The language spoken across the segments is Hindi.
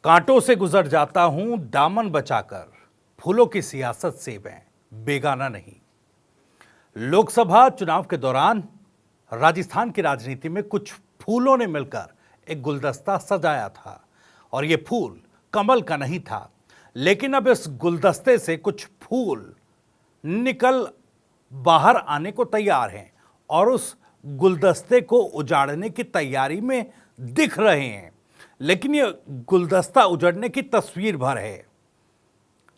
कांटों से गुजर जाता हूं दामन बचाकर, फूलों की सियासत से मैं बेगाना नहीं। लोकसभा चुनाव के दौरान राजस्थान की राजनीति में कुछ फूलों ने मिलकर एक गुलदस्ता सजाया था और ये फूल कमल का नहीं था, लेकिन अब इस गुलदस्ते से कुछ फूल निकल बाहर आने को तैयार हैं और उस गुलदस्ते को उजाड़ने की तैयारी में दिख रहे हैं, लेकिन ये गुलदस्ता उजड़ने की तस्वीर भर है।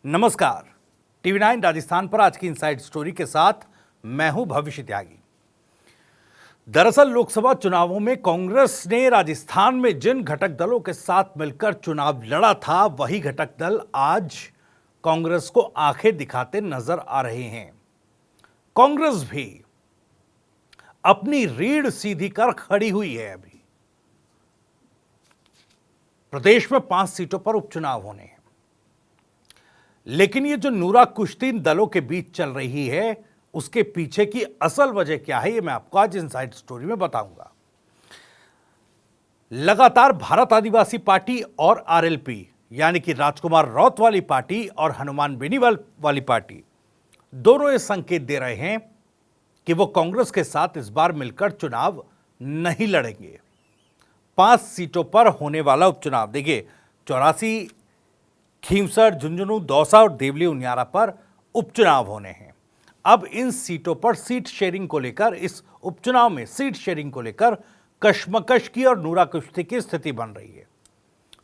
नमस्कार, टीवी 9 राजस्थान पर आज की इनसाइड स्टोरी के साथ मैं हूं भविष्य त्यागी। दरअसल लोकसभा चुनावों में कांग्रेस ने राजस्थान में जिन घटक दलों के साथ मिलकर चुनाव लड़ा था, वही घटक दल आज कांग्रेस को आंखें दिखाते नजर आ रहे हैं। कांग्रेस भी अपनी रीढ़ सीधी कर खड़ी हुई है। अभी प्रदेश में 5 सीटों पर उपचुनाव होने हैं, लेकिन ये जो नूरा कुश्ती दलों के बीच चल रही है, उसके पीछे की असल वजह क्या है, ये मैं आपको आज इनसाइड स्टोरी में बताऊंगा। लगातार भारत आदिवासी पार्टी और आरएलपी यानी कि राजकुमार रौत वाली पार्टी और हनुमान बेनीवाल वाली पार्टी दोनों ये संकेत दे रहे हैं कि वो कांग्रेस के साथ इस बार मिलकर चुनाव नहीं लड़ेंगे। 5 सीटों पर होने वाला उपचुनाव, देखिए 84 खींवसर, झुंझुनू, दौसा और देवली उनियारा पर उपचुनाव होने हैं। अब इन सीटों पर सीट शेयरिंग को लेकर, इस उपचुनाव में सीट शेयरिंग को लेकर कशमकश की और नूरा कुश्ती की स्थिति बन रही है।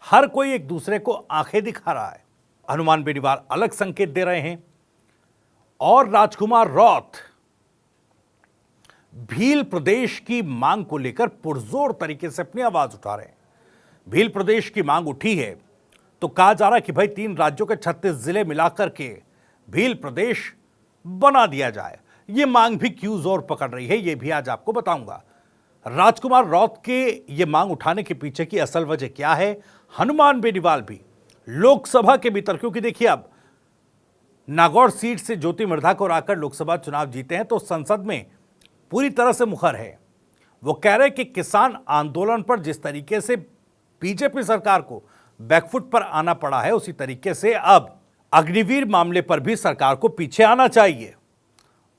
हर कोई एक दूसरे को आंखें दिखा रहा है। हनुमान बेनीवाल अलग संकेत दे रहे हैं और राजकुमार रौत भील प्रदेश की मांग को लेकर पुरजोर तरीके से अपनी आवाज उठा रहे हैं। भील प्रदेश की मांग उठी है तो कहा जा रहा है कि भाई 3 राज्यों के 36 जिले मिलाकर के भील प्रदेश बना दिया जाए। यह मांग भी क्यों जोर पकड़ रही है, यह भी आज आपको बताऊंगा। राजकुमार रौत के ये मांग उठाने के पीछे की असल वजह क्या है। हनुमान बेनीवाल भी लोकसभा के भीतर, क्योंकि देखिए अब नागौर सीट से ज्योति मृधा को आकर लोकसभा चुनाव जीते हैं तो संसद में पूरी तरह से मुखर है। वो कह रहे कि किसान आंदोलन पर जिस तरीके से बीजेपी सरकार को बैकफुट पर आना पड़ा है, उसी तरीके से अब अग्निवीर मामले पर भी सरकार को पीछे आना चाहिए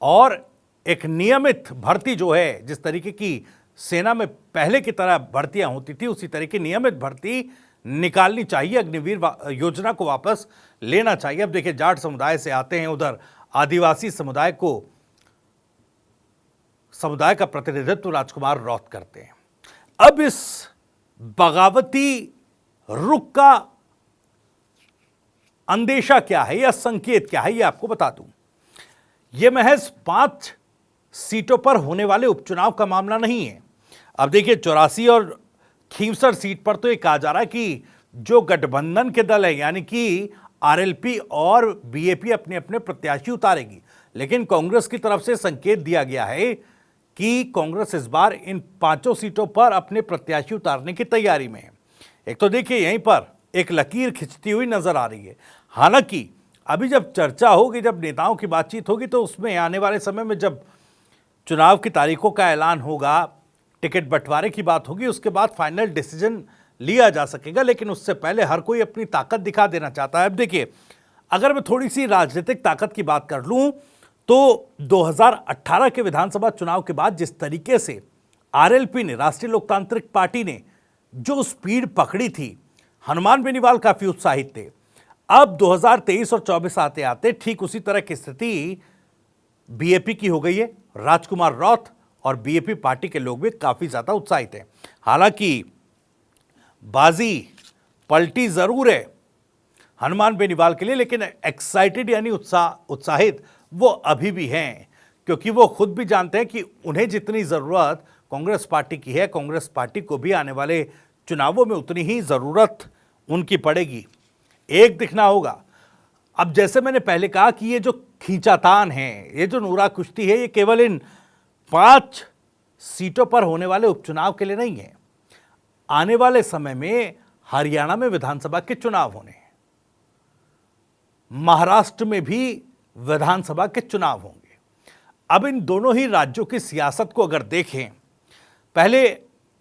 और एक नियमित भर्ती जो है, जिस तरीके की सेना में पहले की तरह भर्तियां होती थी, उसी तरह की नियमित भर्ती निकालनी चाहिए। अग्निवीर योजना को वापस लेना चाहिए। अब देखिए, जाट समुदाय से आते हैं, उधर आदिवासी समुदाय का प्रतिनिधित्व राजकुमार रौत करते हैं। अब इस बगावती रुख का अंदेशा क्या है या संकेत क्या है, यह आपको बता दूं। यह महज 5 सीटों पर होने वाले उपचुनाव का मामला नहीं है। अब देखिए, 84 और खींवसर सीट पर तो यह कहा जा रहा है कि जो गठबंधन के दल है यानी कि आरएलपी और बीएपी अपने अपने प्रत्याशी उतारेगी, लेकिन कांग्रेस की तरफ से संकेत दिया गया है कि कांग्रेस इस बार इन 5 सीटों पर अपने प्रत्याशी उतारने की तैयारी में है। एक तो देखिए, यहीं पर एक लकीर खिंचती हुई नजर आ रही है। हालांकि अभी जब चर्चा होगी, जब नेताओं की बातचीत होगी, तो उसमें आने वाले समय में जब चुनाव की तारीखों का ऐलान होगा, टिकट बंटवारे की बात होगी, उसके बाद फाइनल डिसीजन लिया जा सकेगा। लेकिन उससे पहले हर कोई अपनी ताकत दिखा देना चाहता है। अब देखिए, अगर मैं थोड़ी सी राजनीतिक ताकत की बात कर लूं तो 2018 के विधानसभा चुनाव के बाद जिस तरीके से आरएलपी ने, राष्ट्रीय लोकतांत्रिक पार्टी ने जो स्पीड पकड़ी थी, हनुमान बेनीवाल काफी उत्साहित थे। अब 2023 और 24 आते आते ठीक उसी तरह की स्थिति बीएपी की हो गई है। राजकुमार रौत और बीएपी पार्टी के लोग भी काफी ज्यादा उत्साहित हैं। हालांकि बाजी पलटी जरूर है हनुमान बेनीवाल के लिए, लेकिन एक्साइटेड यानी उत्साहित वो अभी भी हैं, क्योंकि वो खुद भी जानते हैं कि उन्हें जितनी जरूरत कांग्रेस पार्टी की है, कांग्रेस पार्टी को भी आने वाले चुनावों में उतनी ही जरूरत उनकी पड़ेगी। एक दिखना होगा। अब जैसे मैंने पहले कहा कि ये जो खींचातान है, ये जो नूरा कुश्ती है, ये केवल इन 5 सीटों पर होने वाले उपचुनाव के लिए नहीं है। आने वाले समय में हरियाणा में विधानसभा के चुनाव होने हैं, महाराष्ट्र में भी विधानसभा के चुनाव होंगे। अब इन दोनों ही राज्यों की सियासत को अगर देखें, पहले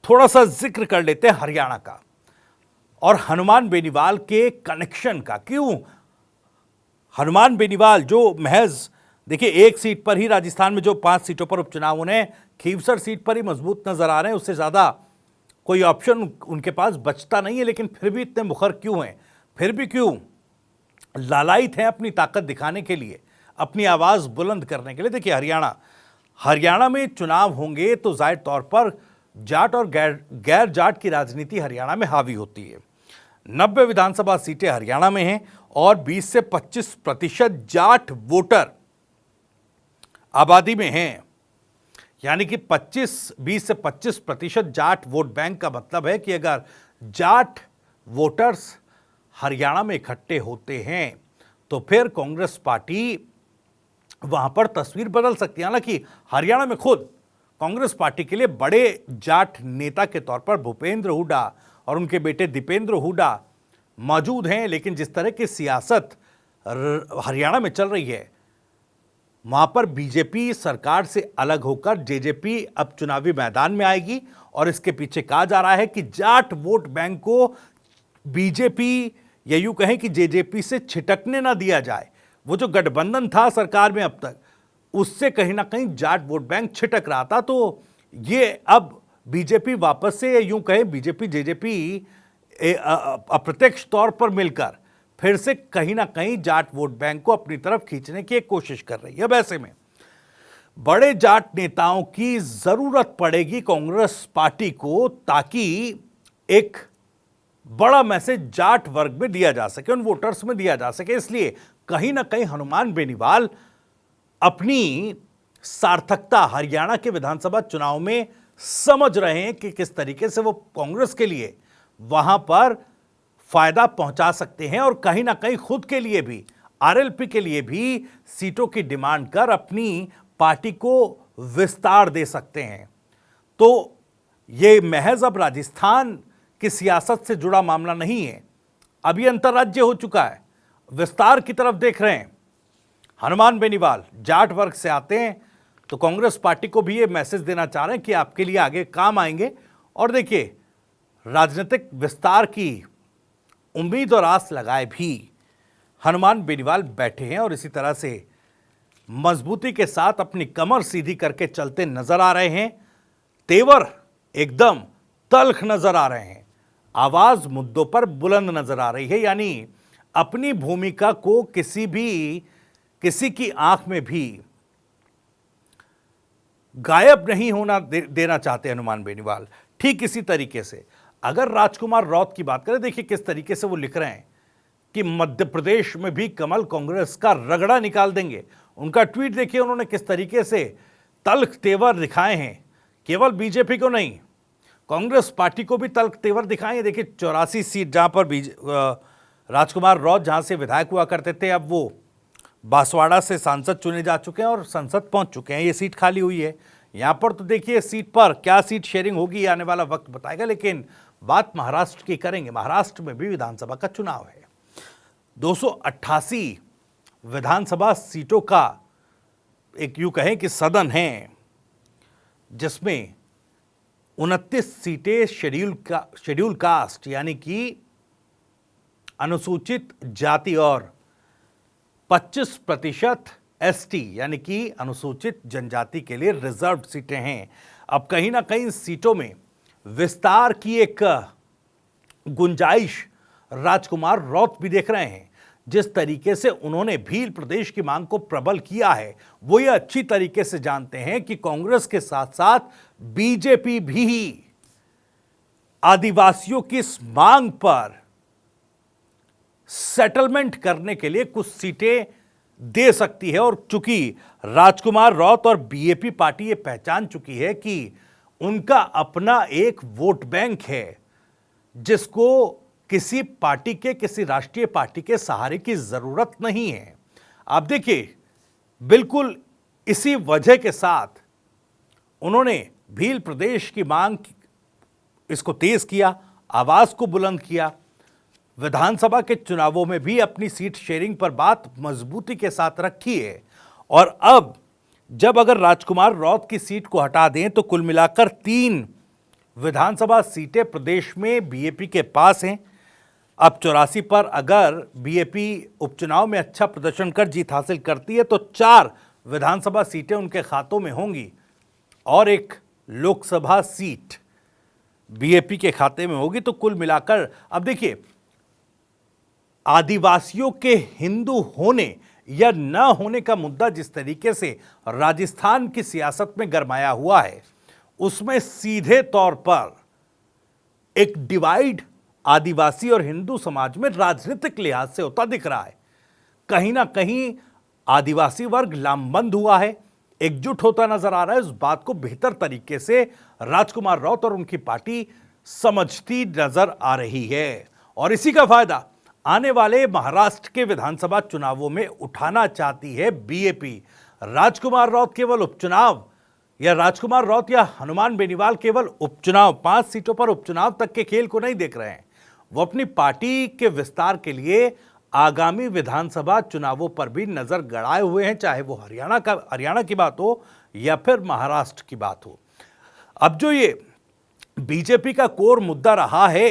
थोड़ा सा जिक्र कर लेते हैं हरियाणा का। और हनुमान बेनीवाल के कनेक्शन का। क्यों हनुमान बेनीवाल जो महज देखिए एक सीट पर ही, राजस्थान में जो 5 सीटों पर उपचुनाव होने, खीवसर सीट पर ही मजबूत नजर आ रहे हैं, उससे ज्यादा कोई ऑप्शन उनके पास बचता नहीं है। लेकिन फिर भी इतने मुखर क्यों हैं, फिर भी क्यों लालायित हैं अपनी ताकत दिखाने के लिए, अपनी आवाज बुलंद करने के लिए। देखिए हरियाणा में चुनाव होंगे तो जाहिर तौर पर जाट और गैर जाट की राजनीति हरियाणा में हावी होती है। 90 विधानसभा सीटें हरियाणा में हैं और 20 से 25% जाट वोटर आबादी में हैं। यानी कि 20 से 25% जाट वोट बैंक का मतलब है कि अगर जाट वोटर्स हरियाणा में इकट्ठे होते हैं तो फिर कांग्रेस पार्टी वहां पर तस्वीर बदल सकती है। हालांकि हरियाणा में खुद कांग्रेस पार्टी के लिए बड़े जाट नेता के तौर पर भूपेंद्र हुड्डा और उनके बेटे दीपेंद्र हुड्डा मौजूद हैं, लेकिन जिस तरह की सियासत हरियाणा में चल रही है, वहां पर बीजेपी सरकार से अलग होकर जेजेपी अब चुनावी मैदान में आएगी। और इसके पीछे कहा जा रहा है कि जाट वोट बैंक को बीजेपी या यूं कहें कि जेजेपी से छिटकने ना दिया जाए। वो जो गठबंधन था सरकार में अब तक, उससे कहीं ना कहीं जाट वोट बैंक छिटक रहा था। तो ये अब बीजेपी वापस से, यूं कहें बीजेपी जेजेपी अप्रत्यक्ष तौर पर मिलकर फिर से कहीं ना कहीं जाट वोट बैंक को अपनी तरफ खींचने की एक कोशिश कर रही है। अब ऐसे में बड़े जाट नेताओं की जरूरत पड़ेगी कांग्रेस पार्टी को, ताकि एक बड़ा मैसेज जाट वर्ग में दिया जा सके, उन वोटर्स में दिया जा सके। इसलिए कहीं ना कहीं हनुमान बेनीवाल अपनी सार्थकता हरियाणा के विधानसभा चुनाव में समझ रहे हैं कि किस तरीके से वो कांग्रेस के लिए वहां पर फायदा पहुंचा सकते हैं और कहीं ना कहीं खुद के लिए भी, आरएलपी के लिए भी सीटों की डिमांड कर अपनी पार्टी को विस्तार दे सकते हैं। तो ये महज अब राजस्थान की सियासत से जुड़ा मामला नहीं है, अभी अंतर्राज्य हो चुका है, विस्तार की तरफ देख रहे हैं। हनुमान बेनीवाल जाट वर्ग से आते हैं तो कांग्रेस पार्टी को भी ये मैसेज देना चाह रहे हैं कि आपके लिए आगे काम आएंगे। और देखिए राजनीतिक विस्तार की उम्मीद और आस लगाए भी हनुमान बेनीवाल बैठे हैं और इसी तरह से मजबूती के साथ अपनी कमर सीधी करके चलते नजर आ रहे हैं। तेवर एकदम तल्ख नजर आ रहे हैं, आवाज मुद्दों पर बुलंद नजर आ रही है। यानी अपनी भूमिका को किसी की आंख में भी गायब नहीं होना देना चाहते हनुमान बेनीवाल। ठीक इसी तरीके से अगर राजकुमार रौत की बात करें, देखिए किस तरीके से वो लिख रहे हैं कि मध्य प्रदेश में भी कमल कांग्रेस का रगड़ा निकाल देंगे। उनका ट्वीट देखिए, उन्होंने किस तरीके से तल्ख तेवर दिखाए हैं। केवल बीजेपी को नहीं, कांग्रेस पार्टी को भी तल्ख तेवर दिखाए हैं। देखिए 84 सीट जहां पर राजकुमार रौत जहां से विधायक हुआ करते थे, अब वो बांसवाड़ा से सांसद चुने जा चुके हैं और संसद पहुंच चुके हैं। ये सीट खाली हुई है यहां पर। तो देखिए सीट पर क्या सीट शेयरिंग होगी आने वाला वक्त बताएगा। लेकिन बात महाराष्ट्र की करेंगे। महाराष्ट्र में भी विधानसभा का चुनाव है। 288 विधानसभा सीटों का एक यूं कहें कि सदन है, जिसमें 29 सीटें शेड्यूल कास्ट यानी कि अनुसूचित जाति और 25% एसटी यानी कि अनुसूचित जनजाति के लिए रिजर्व्ड सीटें हैं। अब कहीं ना कहीं सीटों में विस्तार की एक गुंजाइश राजकुमार रौत भी देख रहे हैं। जिस तरीके से उन्होंने भील प्रदेश की मांग को प्रबल किया है, वो ये अच्छी तरीके से जानते हैं कि कांग्रेस के साथ साथ बीजेपी भी आदिवासियों की इस मांग पर सेटलमेंट करने के लिए कुछ सीटें दे सकती है। और चूंकि राजकुमार रौत और बीएपी पार्टी ये पहचान चुकी है कि उनका अपना एक वोट बैंक है, जिसको किसी पार्टी के, किसी राष्ट्रीय पार्टी के सहारे की जरूरत नहीं है। आप देखिए बिल्कुल इसी वजह के साथ उन्होंने भील प्रदेश की मांग इसको तेज किया, आवाज को बुलंद किया। विधानसभा के चुनावों में भी अपनी सीट शेयरिंग पर बात मजबूती के साथ रखी है। और अब जब अगर राजकुमार रौत की सीट को हटा दें तो कुल मिलाकर 3 विधानसभा सीटें प्रदेश में बीएपी के पास हैं। अब 84 पर अगर बीएपी उपचुनाव में अच्छा प्रदर्शन कर जीत हासिल करती है तो 4 विधानसभा सीटें उनके खातों में होंगी और एक लोकसभा सीट बीएपी के खाते में होगी। तो कुल मिलाकर अब देखिए, आदिवासियों के हिंदू होने या न होने का मुद्दा जिस तरीके से राजस्थान की सियासत में गरमाया हुआ है, उसमें सीधे तौर पर एक डिवाइड आदिवासी और हिंदू समाज में राजनीतिक लिहाज से होता दिख रहा है। कहीं ना कहीं आदिवासी वर्ग लामबंद हुआ है, एकजुट होता नजर आ रहा है। उस बात को बेहतर तरीके से राजकुमार राउत और उनकी पार्टी समझती नजर आ रही है और इसी का फायदा आने वाले महाराष्ट्र के विधानसभा चुनावों में उठाना चाहती है बीएपी। राजकुमार राउत केवल उपचुनाव या राजकुमार राउत या हनुमान बेनीवाल केवल उपचुनाव 5 सीटों पर उपचुनाव तक के खेल को नहीं देख रहे हैं। वो अपनी पार्टी के विस्तार के लिए आगामी विधानसभा चुनावों पर भी नजर गड़ाए हुए हैं, चाहे वो हरियाणा की बात हो या फिर महाराष्ट्र की बात हो। अब जो ये बीजेपी का कोर मुद्दा रहा है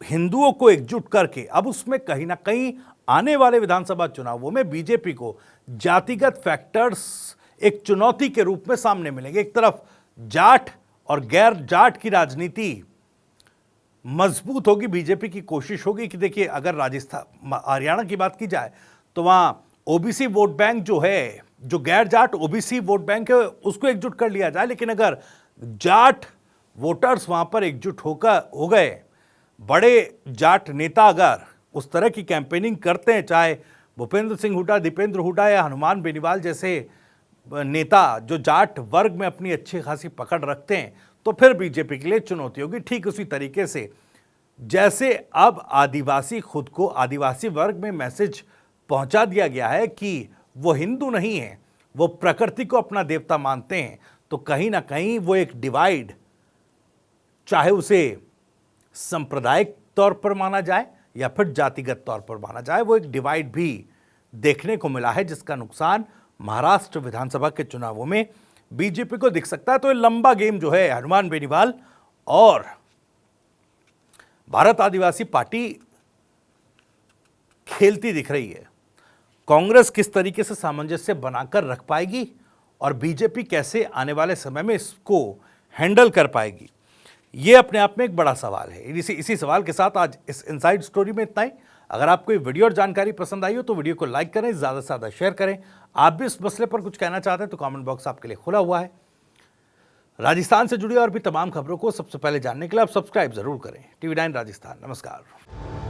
हिंदुओं को एकजुट करके, अब उसमें कहीं ना कहीं आने वाले विधानसभा चुनावों में बीजेपी को जातिगत फैक्टर्स एक चुनौती के रूप में सामने मिलेंगे। एक तरफ जाट और गैर जाट की राजनीति मजबूत होगी, बीजेपी की कोशिश होगी कि देखिए अगर राजस्थान हरियाणा की बात की जाए तो वहां ओबीसी वोट बैंक जो है, जो गैर जाट ओबीसी वोट बैंक है, उसको एकजुट कर लिया जाए। लेकिन अगर जाट वोटर्स वहां पर एकजुट हो गए, बड़े जाट नेता अगर उस तरह की कैंपेनिंग करते हैं, चाहे भूपेंद्र सिंह हुड्डा, दीपेंद्र हुड्डा या हनुमान बेनीवाल जैसे नेता जो जाट वर्ग में अपनी अच्छी खासी पकड़ रखते हैं, तो फिर बीजेपी के लिए चुनौती होगी। ठीक उसी तरीके से जैसे अब आदिवासी खुद को आदिवासी वर्ग में मैसेज पहुंचा दिया गया है कि वो हिंदू नहीं है, वो प्रकृति को अपना देवता मानते हैं, तो कहीं ना कहीं वो एक डिवाइड, चाहे उसे सांप्रदायिक तौर पर माना जाए या फिर जातिगत तौर पर माना जाए, वो एक डिवाइड भी देखने को मिला है जिसका नुकसान महाराष्ट्र विधानसभा के चुनावों में बीजेपी को दिख सकता है। तो ये लंबा गेम जो है हनुमान बेनीवाल और भारत आदिवासी पार्टी खेलती दिख रही है। कांग्रेस किस तरीके से सामंजस्य बनाकर रख पाएगी और बीजेपी कैसे आने वाले समय में इसको हैंडल कर पाएगी, ये अपने आप में एक बड़ा सवाल है। इसी सवाल के साथ आज इस इनसाइड स्टोरी में इतना ही। अगर आपको ये वीडियो और जानकारी पसंद आई हो तो वीडियो को लाइक करें, ज़्यादा से ज़्यादा शेयर करें। आप भी इस मसले पर कुछ कहना चाहते हैं तो कमेंट बॉक्स आपके लिए खुला हुआ है। राजस्थान से जुड़ी और भी तमाम खबरों को सबसे पहले जानने के लिए आप सब्सक्राइब जरूर करें। TV9 राजस्थान। नमस्कार।